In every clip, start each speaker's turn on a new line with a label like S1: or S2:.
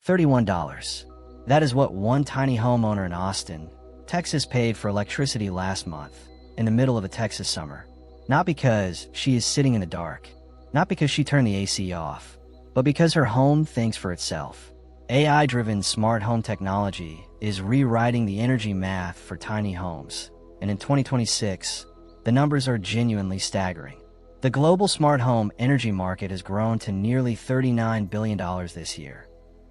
S1: $31. That is what one tiny homeowner in Austin, Texas paid for electricity last month, in the middle of a Texas summer. Not because she is sitting in the dark, not because she turned the AC off, but because her home thinks for itself. AI-driven smart home technology is rewriting the energy math for tiny homes, and in 2026, the numbers are genuinely staggering. The global smart home energy market has grown to nearly $39 billion this year,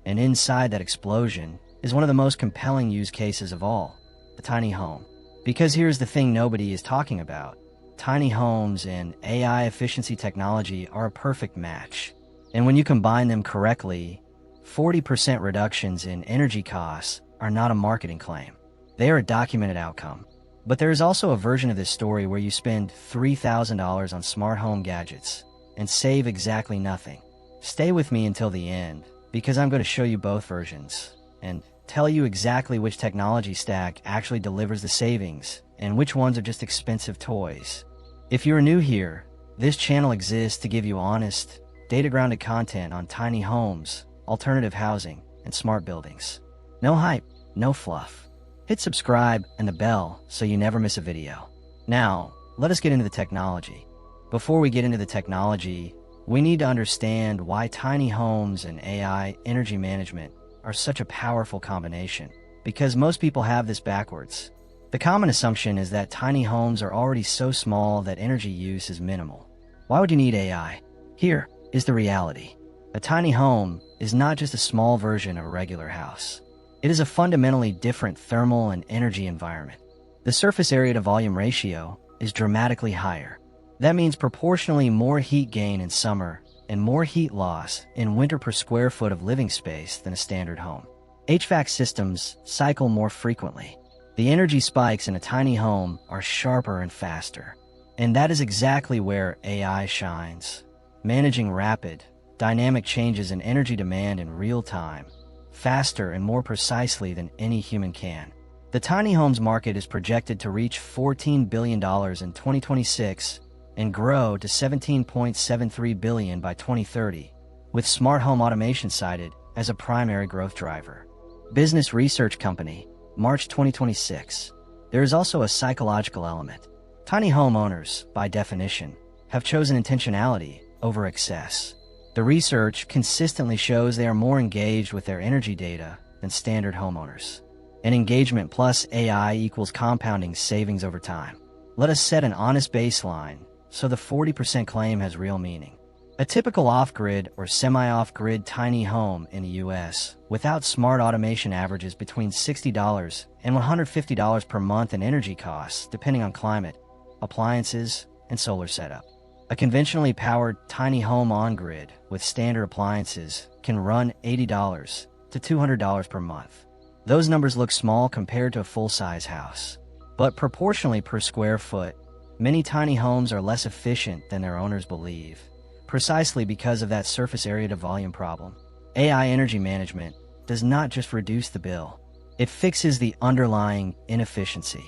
S1: and inside that explosion is one of the most compelling use cases of all, the tiny home. Because here's the thing nobody is talking about. Tiny homes and AI efficiency technology are a perfect match. And when you combine them correctly, 40% reductions in energy costs are not a marketing claim. They are a documented outcome. But there is also a version of this story where you spend $3,000 on smart home gadgets and save exactly nothing. Stay with me until the end, because I'm going to show you both versions and tell you exactly which technology stack actually delivers the savings and which ones are just expensive toys. If you're new here, this channel exists to give you honest, data-grounded content on tiny homes, alternative housing, and smart buildings. No hype, no fluff. Hit subscribe and the bell so you never miss a video. Now, let us get into the technology. Before we get into the technology, we need to understand why tiny homes and AI energy management are such a powerful combination, because most people have this backwards. The common assumption is that tiny homes are already so small that energy use is minimal. Why would you need AI? Here is the reality. A tiny home is not just a small version of a regular house. It is a fundamentally different thermal and energy environment. The surface area to volume ratio is dramatically higher. That means proportionally more heat gain in summer and more heat loss in winter per square foot of living space than a standard home. HVAC systems cycle more frequently. The energy spikes in a tiny home are sharper and faster. And that is exactly where AI shines, managing rapid, dynamic changes in energy demand in real time, faster and more precisely than any human can. The tiny homes market is projected to reach $14 billion in 2026 and grow to $17.73 billion by 2030, with smart home automation cited as a primary growth driver. Business Research Company, March 2026. There is also a psychological element. Tiny homeowners, by definition, have chosen intentionality over excess. The research consistently shows they are more engaged with their energy data than standard homeowners. And engagement plus AI equals compounding savings over time. Let us set an honest baseline so the 40% claim has real meaning. A typical off-grid or semi-off-grid tiny home in the US without smart automation averages between $60 and $150 per month in energy costs depending on climate, appliances, and solar setup. A conventionally powered tiny home on-grid with standard appliances can run $80 to $200 per month. Those numbers look small compared to a full-size house, but proportionally per square foot, many tiny homes are less efficient than their owners believe, precisely because of that surface area to volume problem. AI energy management does not just reduce the bill, it fixes the underlying inefficiency,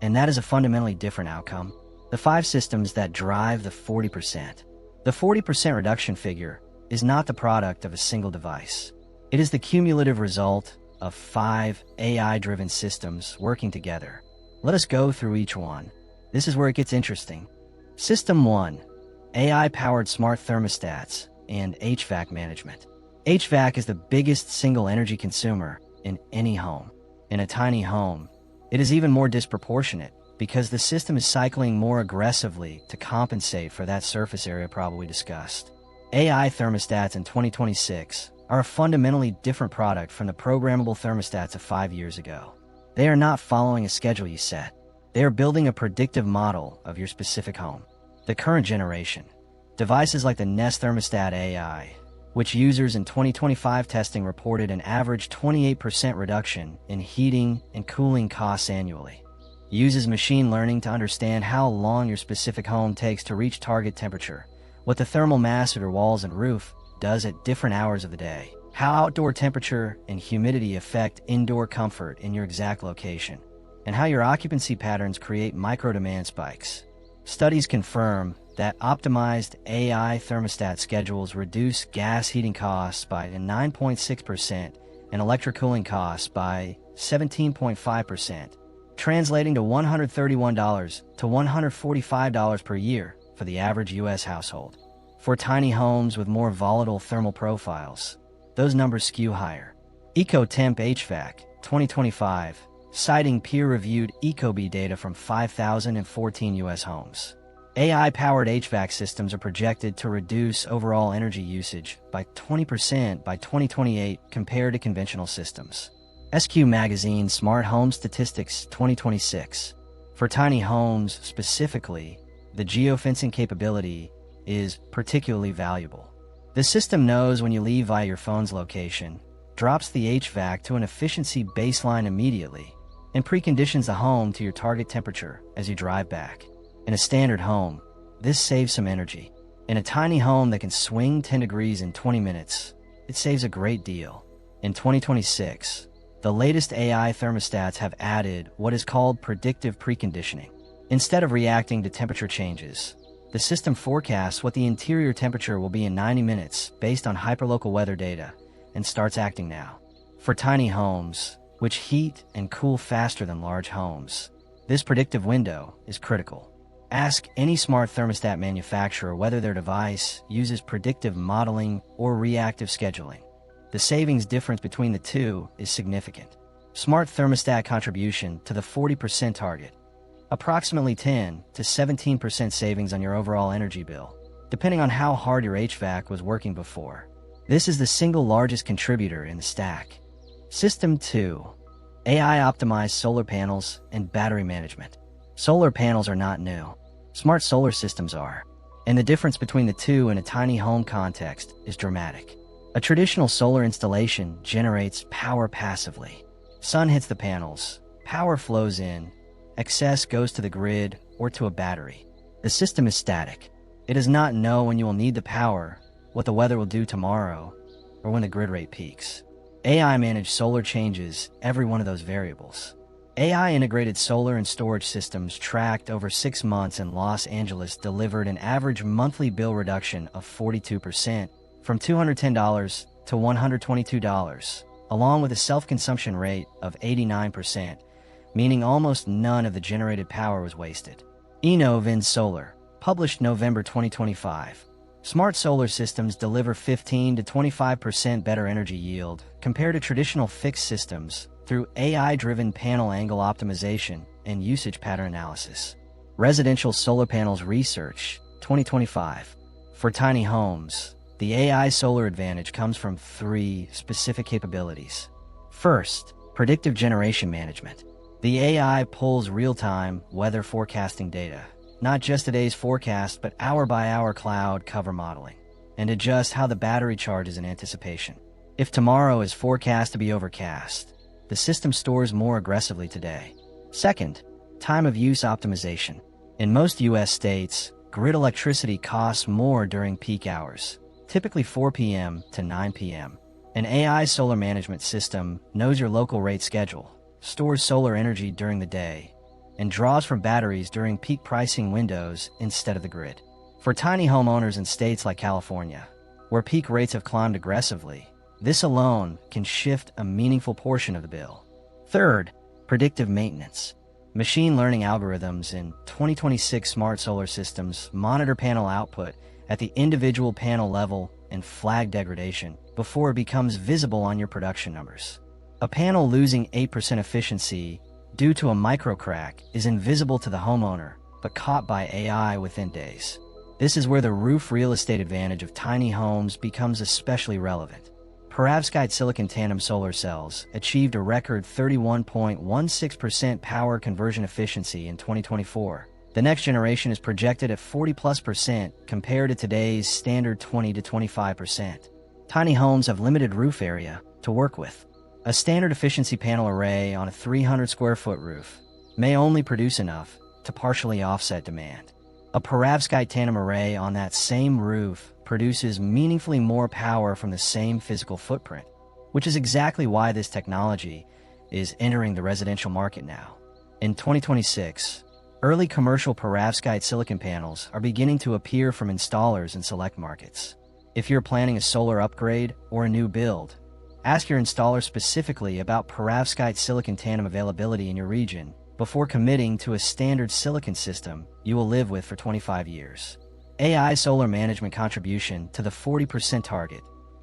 S1: and that is a fundamentally different outcome. The 5 systems that drive the 40%. The 40% reduction figure is not the product of a single device. It is the cumulative result of 5 AI-driven systems working together. Let us go through each one. This is where it gets interesting. System 1. AI-powered smart thermostats and HVAC management. HVAC is the biggest single energy consumer in any home. In a tiny home, it is even more disproportionate because the system is cycling more aggressively to compensate for that surface area problem we discussed. AI thermostats in 2026 are a fundamentally different product from the programmable thermostats of 5 years ago. They are not following a schedule you set. They are building a predictive model of your specific home. The current generation, devices like the Nest Thermostat AI, which users in 2025 testing reported an average 28% reduction in heating and cooling costs annually, uses machine learning to understand how long your specific home takes to reach target temperature, what the thermal mass of your walls and roof does at different hours of the day, how outdoor temperature and humidity affect indoor comfort in your exact location, and how your occupancy patterns create micro-demand spikes. Studies confirm that optimized AI thermostat schedules reduce gas heating costs by 9.6% and electric cooling costs by 17.5%, translating to $131 to $145 per year for the average U.S. household. For tiny homes with more volatile thermal profiles, those numbers skew higher. EcoTemp HVAC 2025, citing peer-reviewed Ecobee data from 5,014 U.S. homes. AI-powered HVAC systems are projected to reduce overall energy usage by 20% by 2028 compared to conventional systems. SQ Magazine Smart Home Statistics 2026. For tiny homes specifically, the geofencing capability is particularly valuable. The system knows when you leave via your phone's location, drops the HVAC to an efficiency baseline immediately, and preconditions the home to your target temperature as you drive back. In a standard home, this saves some energy. In a tiny home that can swing 10 degrees in 20 minutes, it saves a great deal. In 2026, the latest AI thermostats have added what is called predictive preconditioning. Instead of reacting to temperature changes, the system forecasts what the interior temperature will be in 90 minutes based on hyperlocal weather data and starts acting now. For tiny homes, which heat and cool faster than large homes, this predictive window is critical. Ask any smart thermostat manufacturer whether their device uses predictive modeling or reactive scheduling. The savings difference between the two is significant. Smart thermostat contribution to the 40% target. Approximately 10 to 17% savings on your overall energy bill, depending on how hard your HVAC was working before. This is the single largest contributor in the stack. System 2. AI-optimized solar panels and battery management. Solar panels are not new. Smart solar systems are. And the difference between the two in a tiny home context is dramatic. A traditional solar installation generates power passively. Sun hits the panels, power flows in, excess goes to the grid or to a battery. The system is static. It does not know when you will need the power, what the weather will do tomorrow, or when the grid rate peaks. AI-managed solar changes every one of those variables. AI-integrated solar and storage systems tracked over 6 months in Los Angeles delivered an average monthly bill reduction of 42%, from $210 to $122, along with a self-consumption rate of 89%, meaning almost none of the generated power was wasted. Innovind Solar, published November 2025. Smart solar systems deliver 15 to 25% better energy yield compared to traditional fixed systems through AI-driven panel angle optimization and usage pattern analysis. Residential Solar Panels Research, 2025. For tiny homes, the AI solar advantage comes from 3 specific capabilities. First, predictive generation management. The AI pulls real-time weather forecasting data, not just today's forecast, but hour-by-hour cloud cover modeling, and adjusts how the battery charges in anticipation. If tomorrow is forecast to be overcast, the system stores more aggressively today. Second, time of use optimization. In most U.S. states, grid electricity costs more during peak hours, typically 4 p.m. to 9 p.m. An AI solar management system knows your local rate schedule, stores solar energy during the day, and draws from batteries during peak pricing windows instead of the grid. For tiny homeowners in states like California, where peak rates have climbed aggressively, this alone can shift a meaningful portion of the bill. Third, predictive maintenance. Machine learning algorithms in 2026 smart solar systems monitor panel output at the individual panel level and flag degradation before it becomes visible on your production numbers. A panel losing 8% efficiency due to a micro crack is invisible to the homeowner, but caught by AI within days. This is where the roof real estate advantage of tiny homes becomes especially relevant. Perovskite silicon tandem solar cells achieved a record 31.16% power conversion efficiency in 2024. The next generation is projected at 40+% compared to today's standard 20 to 25%. Tiny homes have limited roof area to work with. A standard efficiency panel array on a 300 square foot roof may only produce enough to partially offset demand. A Perovskite tandem array on that same roof produces meaningfully more power from the same physical footprint, which is exactly why this technology is entering the residential market now. In 2026, early commercial Perovskite silicon panels are beginning to appear from installers in select markets. If you're planning a solar upgrade or a new build, Ask your installer specifically about Perovskite silicon tandem availability in your region before committing to a standard silicon system you will live with for 25 years. AI solar management contribution to the 40% target,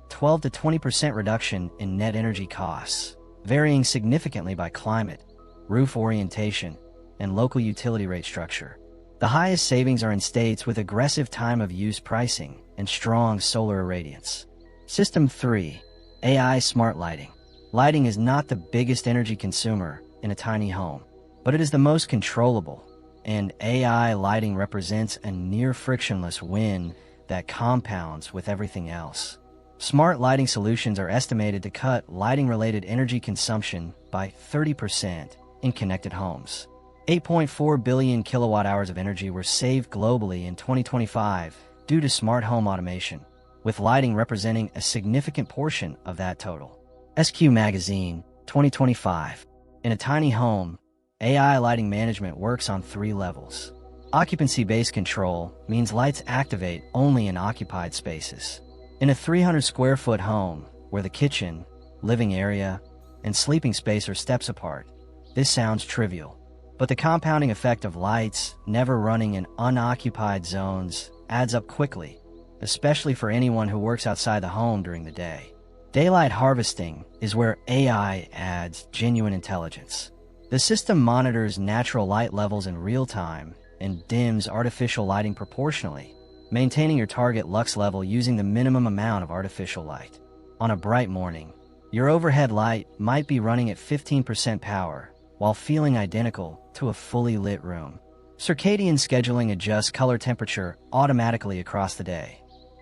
S1: 12 to 20% reduction in net energy costs, varying significantly by climate, roof orientation, and local utility rate structure. The highest savings are in states with aggressive time of use pricing and strong solar irradiance. System 3. AI smart lighting. Lighting is not the biggest energy consumer in a tiny home, but it is the most controllable, and AI lighting represents a near-frictionless win that compounds with everything else. Smart lighting solutions are estimated to cut lighting-related energy consumption by 30% in connected homes. 8.4 billion kilowatt-hours of energy were saved globally in 2025 due to smart home automation, with lighting representing a significant portion of that total. SQ Magazine, 2025. In a tiny home, AI lighting management works on 3 levels. Occupancy-based control means lights activate only in occupied spaces. In a 300-square-foot home, where the kitchen, living area, and sleeping space are steps apart, this sounds trivial. But the compounding effect of lights never running in unoccupied zones adds up quickly, especially for anyone who works outside the home during the day. Daylight harvesting is where AI adds genuine intelligence. The system monitors natural light levels in real time and dims artificial lighting proportionally, maintaining your target lux level using the minimum amount of artificial light. On a bright morning, your overhead light might be running at 15% power while feeling identical to a fully lit room. Circadian scheduling adjusts color temperature automatically across the day.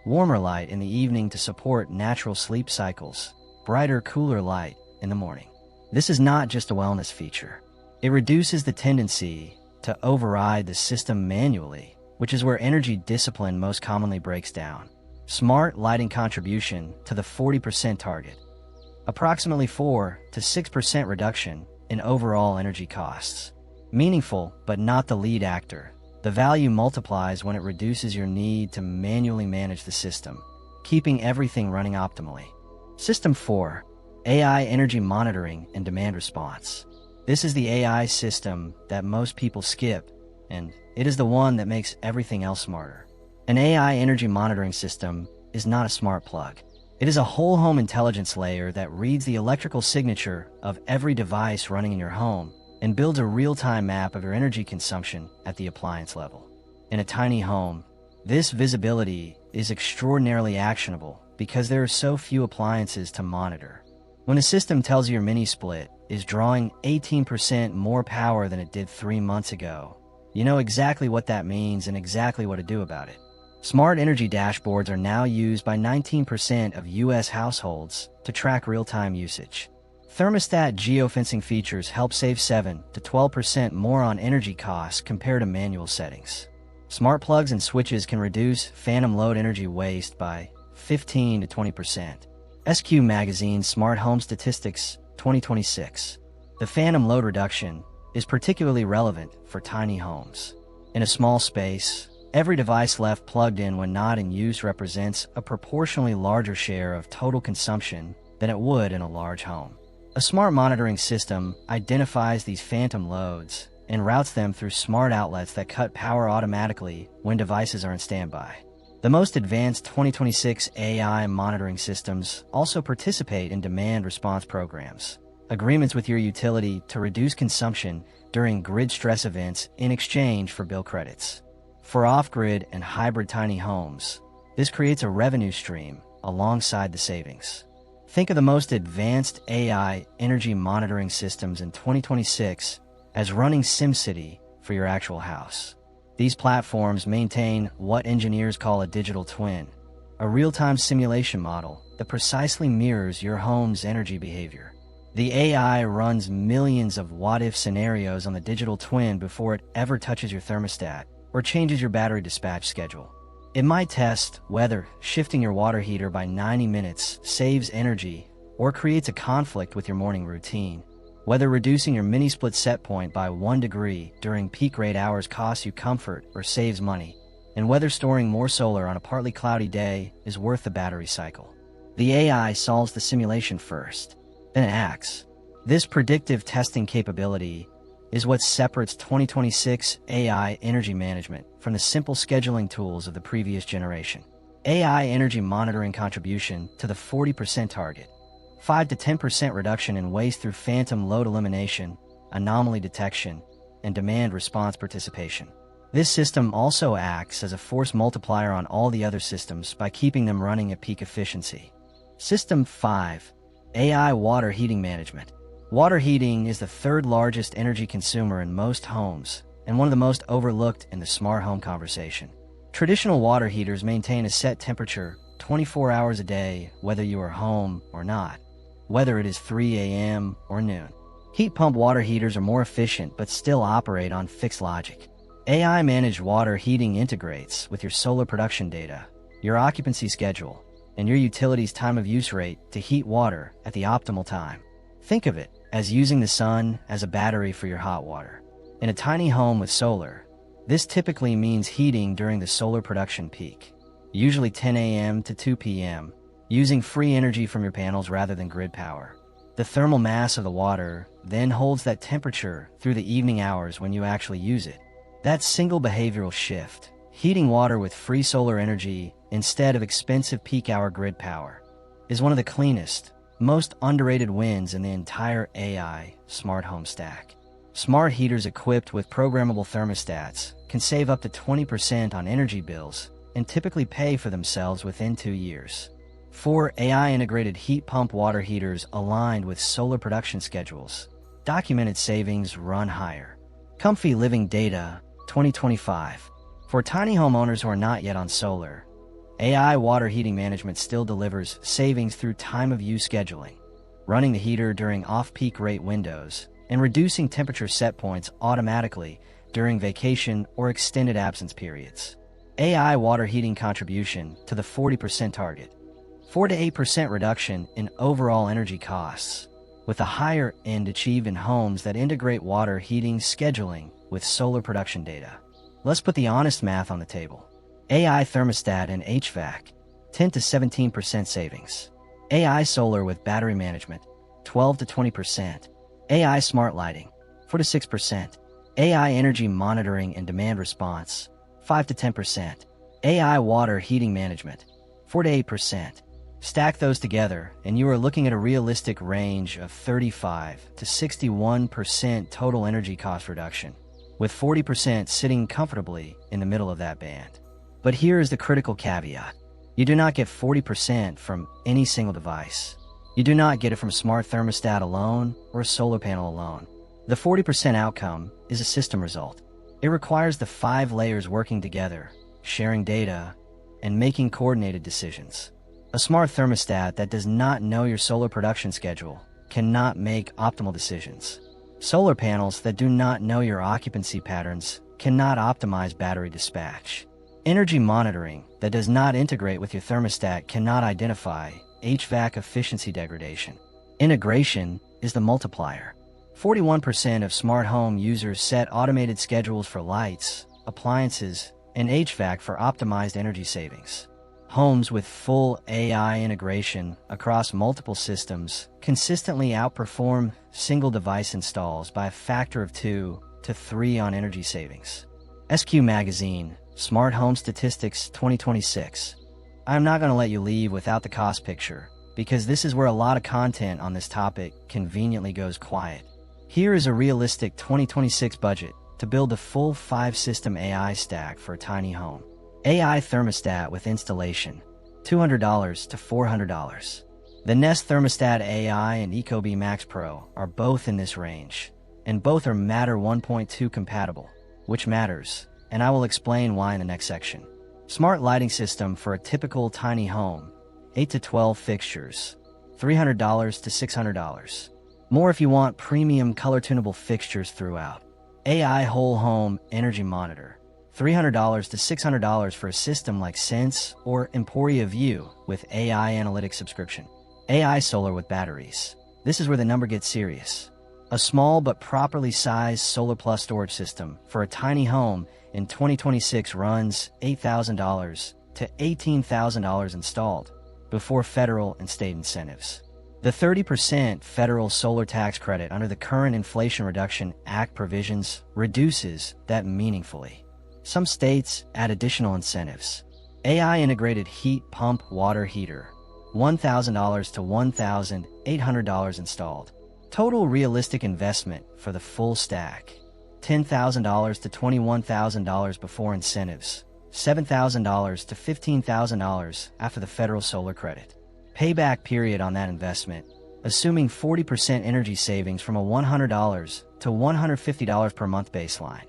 S1: Warmer light in the evening to support natural sleep cycles, brighter, cooler light in the morning. This is not just a wellness feature. It reduces the tendency to override the system manually, which is where energy discipline most commonly breaks down. Smart lighting contribution to the 40% target. Approximately 4 to 6% reduction in overall energy costs. Meaningful, but not the lead actor. The value multiplies when it reduces your need to manually manage the system, keeping everything running optimally. System 4. AI energy monitoring and demand response. This is the AI system that most people skip, and it is the one that makes everything else smarter. An AI energy monitoring system is not a smart plug. It is a whole home intelligence layer that reads the electrical signature of every device running in your home and builds a real-time map of your energy consumption at the appliance level. In a tiny home, this visibility is extraordinarily actionable because there are so few appliances to monitor. When a system tells you your mini split is drawing 18% more power than it did 3 months ago, you know exactly what that means and exactly what to do about it. Smart energy dashboards are now used by 19% of U.S. households to track real-time usage. Thermostat geofencing features help save 7 to 12% more on energy costs compared to manual settings. Smart plugs and switches can reduce phantom load energy waste by 15 to 20%. SQ Magazine Smart Home Statistics 2026. The phantom load reduction is particularly relevant for tiny homes. In a small space, every device left plugged in when not in use represents a proportionally larger share of total consumption than it would in a large home. A smart monitoring system identifies these phantom loads and routes them through smart outlets that cut power automatically when devices are in standby. The most advanced 2026 AI monitoring systems also participate in demand response programs, agreements with your utility to reduce consumption during grid stress events in exchange for bill credits. For off-grid and hybrid tiny homes, this creates a revenue stream alongside the savings. Think of the most advanced AI energy monitoring systems in 2026 as running SimCity for your actual house. These platforms maintain what engineers call a digital twin, a real-time simulation model that precisely mirrors your home's energy behavior. The AI runs millions of what-if scenarios on the digital twin before it ever touches your thermostat or changes your battery dispatch schedule. It might test whether shifting your water heater by 90 minutes saves energy or creates a conflict with your morning routine, whether reducing your mini-split set point by 1 degree during peak rate hours costs you comfort or saves money, and whether storing more solar on a partly cloudy day is worth the battery cycle. The AI solves the simulation first, then it acts. This predictive testing capability is what separates 2026 AI energy management from the simple scheduling tools of the previous generation. AI energy monitoring contribution to the 40% target. 5 to 10% reduction in waste through phantom load elimination, anomaly detection, and demand response participation. This system also acts as a force multiplier on all the other systems by keeping them running at peak efficiency. System 5. AI water heating management. Water heating is the third largest energy consumer in most homes and one of the most overlooked in the smart home conversation. Traditional water heaters maintain a set temperature 24 hours a day, whether you are home or not, whether it is 3 a.m. or noon. Heat pump water heaters are more efficient but still operate on fixed logic. AI-managed water heating integrates with your solar production data, your occupancy schedule, and your utility's time of use rate to heat water at the optimal time. Think of it as using the sun as a battery for your hot water. In a tiny home with solar, this typically means heating during the solar production peak, usually 10 a.m. to 2 p.m., using free energy from your panels rather than grid power. The thermal mass of the water then holds that temperature through the evening hours when you actually use it. That single behavioral shift, heating water with free solar energy instead of expensive peak hour grid power, is one of the cleanest, most underrated wins in the entire AI smart home stack. Smart heaters equipped with programmable thermostats can save up to 20% on energy bills and typically pay for themselves within 2 years. 4 AI-integrated heat pump water heaters aligned with solar production schedules. Documented savings run higher. Comfy Living Data 2025. For tiny homeowners who are not yet on solar, AI water heating management still delivers savings through time-of-use scheduling, running the heater during off-peak rate windows, and reducing temperature set points automatically during vacation or extended absence periods. AI water heating contribution to the 40% target. 4 to 8% reduction in overall energy costs, with a higher end achieved in homes that integrate water heating scheduling with solar production data. Let's put the honest math on the table. AI thermostat and HVAC, 10 to 17% savings. AI solar with battery management, 12 to 20%. AI smart lighting, 4 to 6%. AI energy monitoring and demand response, 5 to 10%. AI water heating management, 4 to 8%. Stack those together, and you are looking at a realistic range of 35 to 61% total energy cost reduction, with 40% sitting comfortably in the middle of that band. But here is the critical caveat. You do not get 40% from any single device. You do not get it from a smart thermostat alone or a solar panel alone. The 40% outcome is a system result. It requires the 5 layers working together, sharing data, and making coordinated decisions. A smart thermostat that does not know your solar production schedule cannot make optimal decisions. Solar panels that do not know your occupancy patterns cannot optimize battery dispatch. Energy monitoring that does not integrate with your thermostat cannot identify HVAC efficiency degradation. Integration is the multiplier. 41% of smart home users set automated schedules for lights, appliances, and HVAC for optimized energy savings. Homes with full AI integration across multiple systems consistently outperform single device installs by a factor of 2 to 3 on energy savings. SQ Magazine, Smart Home Statistics 2026. I'm not going to let you leave without the cost picture, because this is where a lot of content on this topic conveniently goes quiet. Here is a realistic 2026 budget to build a full 5-system AI stack for a tiny home. AI thermostat with installation, $200 to $400. The Nest Thermostat AI and ecobee Max Pro are both in this range, and both are Matter 1.2 compatible, which matters, and I will explain why in the next section. Smart lighting system for a typical tiny home, 8 to 12 fixtures, $300 to $600. More if you want premium color tunable fixtures throughout. AI whole home energy monitor, $300 to $600 for a system like Sense or Emporia View with AI analytics subscription. AI solar with batteries. This is where the number gets serious. A small but properly sized solar plus storage system for a tiny home in 2026 runs $8,000 to $18,000 installed. before federal and state incentives. The 30% federal solar tax credit under the current Inflation Reduction Act provisions reduces that meaningfully. Some states add additional incentives. AI integrated heat pump water heater, $1,000 to $1,800 installed. Total realistic investment for the full stack, $10,000 to $21,000 before incentives, $7,000 to $15,000 after the federal solar credit. Payback period on that investment, assuming 40% energy savings from a $100 to $150 per month baseline,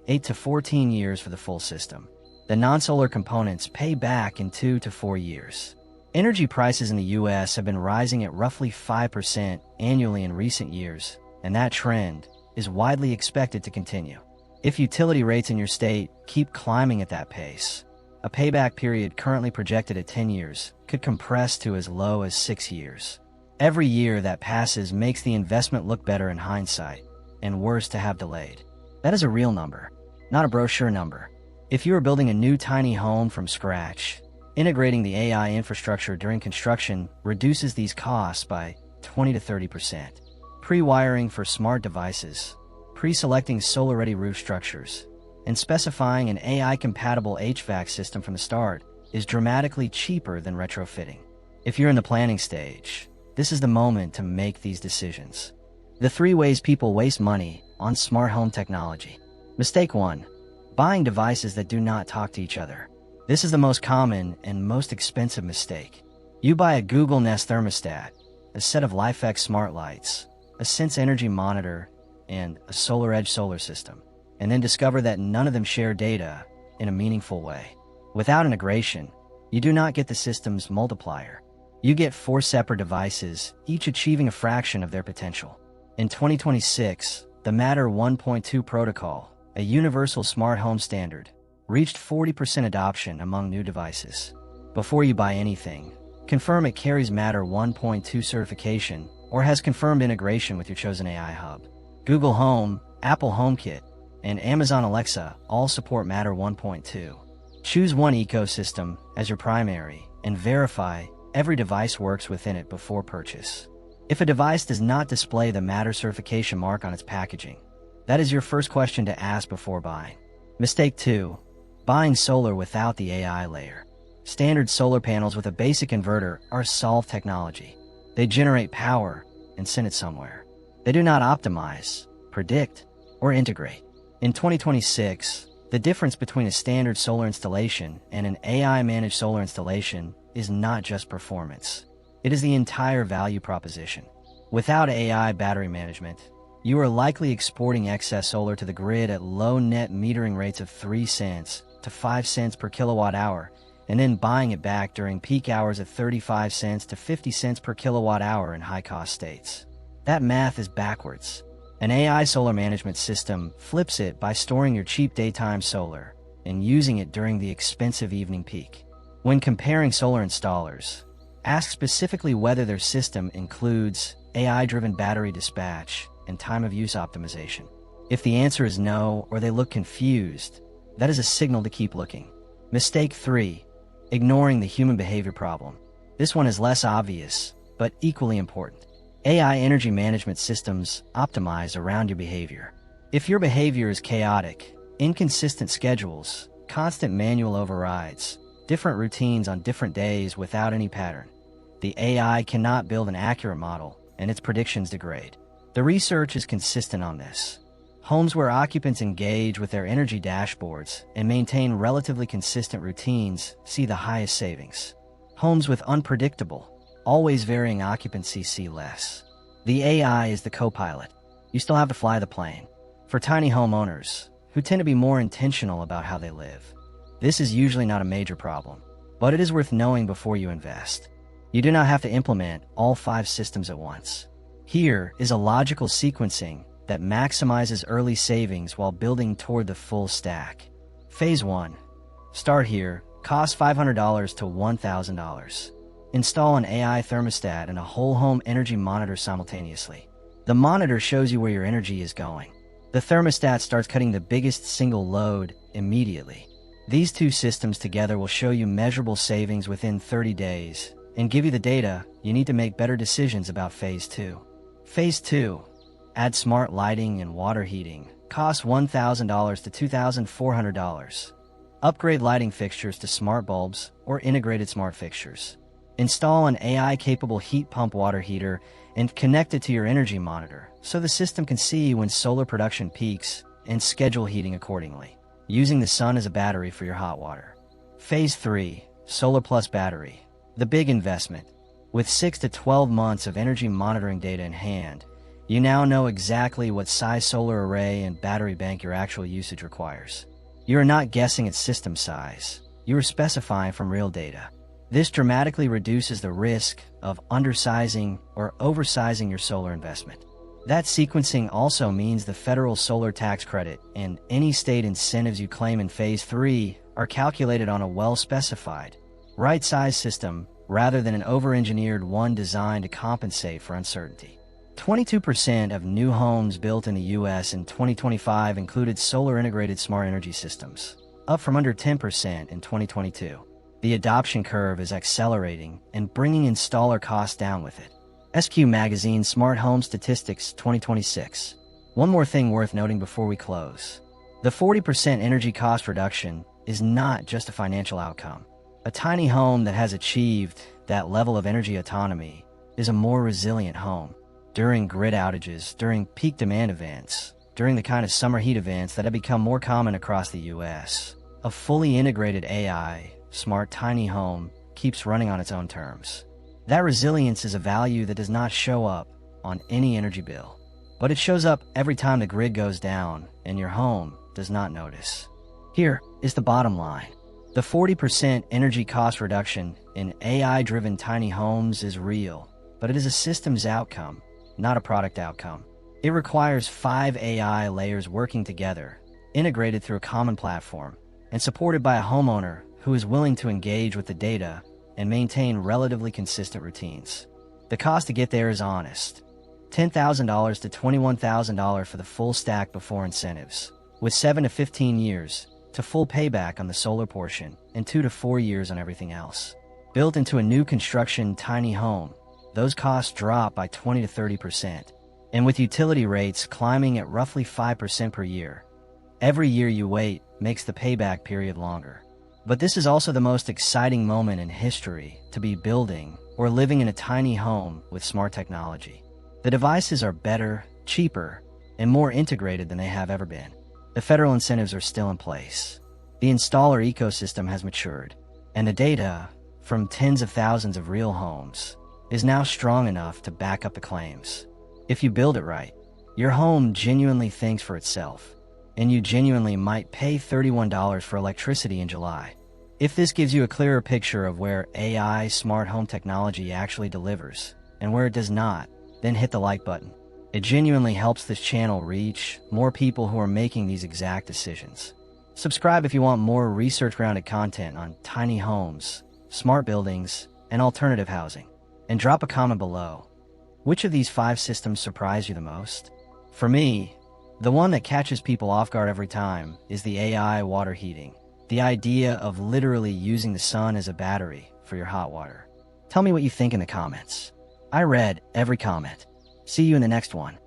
S1: 8 to 14 years for the full system. The non-solar components pay back in 2 to 4 years. Energy prices in the U.S. have been rising at roughly 5% annually in recent years, and that trend is widely expected to continue. If utility rates in your state keep climbing at that pace, a payback period currently projected at 10 years could compress to as low as 6 years. Every year that passes makes the investment look better in hindsight, and worse to have delayed. That is a real number, not a brochure number. If you are building a new tiny home from scratch, integrating the AI infrastructure during construction reduces these costs by 20 to 30%. Pre-wiring for smart devices, pre-selecting solar-ready roof structures, and specifying an AI-compatible HVAC system from the start is dramatically cheaper than retrofitting. If you're in the planning stage, this is the moment to make these decisions. The 3 ways people waste money on smart home technology. Mistake 1. Buying devices that do not talk to each other. This is the most common and most expensive mistake. You buy a Google Nest thermostat, a set of LifeX smart lights, a Sense energy monitor, and a SolarEdge solar system, and then discover that none of them share data in a meaningful way. Without integration, you do not get the system's multiplier. You get 4 separate devices, each achieving a fraction of their potential. In 2026, the Matter 1.2 protocol, a universal smart home standard, reached 40% adoption among new devices. Before you buy anything, confirm it carries Matter 1.2 certification or has confirmed integration with your chosen AI hub. Google Home, Apple HomeKit, and Amazon Alexa all support Matter 1.2. Choose one ecosystem as your primary and verify every device works within it before purchase. If a device does not display the Matter certification mark on its packaging, that is your first question to ask before buying. Mistake 2. Buying solar without the AI layer. Standard solar panels with a basic inverter are solve technology. They generate power and send it somewhere. They do not optimize, predict, or integrate. In 2026, the difference between a standard solar installation and an AI-managed solar installation is not just performance. It is the entire value proposition. Without AI battery management, you are likely exporting excess solar to the grid at low net metering rates of 3 cents to 5 cents per kilowatt hour, and then buying it back during peak hours at 35 cents to 50 cents per kilowatt hour in high-cost states. That math is backwards. An AI solar management system flips it by storing your cheap daytime solar and using it during the expensive evening peak. When comparing solar installers, ask specifically whether their system includes AI-driven battery dispatch and time-of-use optimization. If the answer is no, or they look confused, that is a signal to keep looking. Mistake 3. Ignoring the human behavior problem. This one is less obvious, but equally important. AI energy management systems optimize around your behavior. If your behavior is chaotic, inconsistent schedules, constant manual overrides, different routines on different days without any pattern, the AI cannot build an accurate model and its predictions degrade. The research is consistent on this. Homes where occupants engage with their energy dashboards and maintain relatively consistent routines see the highest savings. Homes with unpredictable, always varying occupancy see less. The AI is the co-pilot. You still have to fly the plane. For tiny homeowners, who tend to be more intentional about how they live, this is usually not a major problem, but it is worth knowing before you invest. You do not have to implement all 5 systems at once. Here is a logical sequencing that maximizes early savings while building toward the full stack. Phase 1. Start here. Cost $500 to $1,000. Install an AI thermostat and a whole home energy monitor simultaneously. The monitor shows you where your energy is going. The thermostat starts cutting the biggest single load immediately. These 2 systems together will show you measurable savings within 30 days, and give you the data you need to make better decisions about Phase 2. Phase 2. Add smart lighting and water heating. Cost $1,000 to $2,400. Upgrade lighting fixtures to smart bulbs or integrated smart fixtures. Install an AI-capable heat pump water heater and connect it to your energy monitor so the system can see when solar production peaks and schedule heating accordingly, using the sun as a battery for your hot water. Phase 3. Solar Plus Battery. The big investment. With 6 to 12 months of energy monitoring data in hand, you now know exactly what size solar array and battery bank your actual usage requires. You are not guessing at system size. You are specifying from real data. This dramatically reduces the risk of undersizing or oversizing your solar investment. That sequencing also means the federal solar tax credit and any state incentives you claim in Phase 3 are calculated on a well-specified, right-sized system rather than an over-engineered one designed to compensate for uncertainty. 22% of new homes built in the U.S. in 2025 included solar-integrated smart energy systems, up from under 10% in 2022. The adoption curve is accelerating and bringing installer costs down with it. SQ Magazine Smart Home Statistics 2026. One more thing worth noting before we close. The 40% energy cost reduction is not just a financial outcome. A tiny home that has achieved that level of energy autonomy is a more resilient home. During grid outages, during peak demand events, during the kind of summer heat events that have become more common across the U.S., a fully integrated AI, smart tiny home keeps running on its own terms. That resilience is a value that does not show up on any energy bill, but it shows up every time the grid goes down and your home does not notice. Here is the bottom line. The 40% energy cost reduction in AI-driven tiny homes is real, but it is a systems outcome, not a product outcome. It requires 5 AI layers working together, integrated through a common platform, and supported by a homeowner who is willing to engage with the data and maintain relatively consistent routines. The cost to get there is honest. $10,000 to $21,000 for the full stack before incentives, with 7 to 15 years to full payback on the solar portion and 2 to 4 years on everything else. Built into a new construction tiny home, those costs drop by 20 to 30%, and with utility rates climbing at roughly 5% per year. Every year you wait makes the payback period longer. But this is also the most exciting moment in history to be building or living in a tiny home with smart technology. The devices are better, cheaper, and more integrated than they have ever been. The federal incentives are still in place. The installer ecosystem has matured, and the data from tens of thousands of real homes is now strong enough to back up the claims. If you build it right, your home genuinely thinks for itself, and you genuinely might pay $31 for electricity in July. If this gives you a clearer picture of where AI smart home technology actually delivers and where it does not, then hit the like button. It genuinely helps this channel reach more people who are making these exact decisions. Subscribe if you want more research-grounded content on tiny homes, smart buildings, and alternative housing. And drop a comment below. Which of these 5 systems surprised you the most? For me, the one that catches people off guard every time is the AI water heating. The idea of literally using the sun as a battery for your hot water. Tell me what you think in the comments. I read every comment. See you in the next one.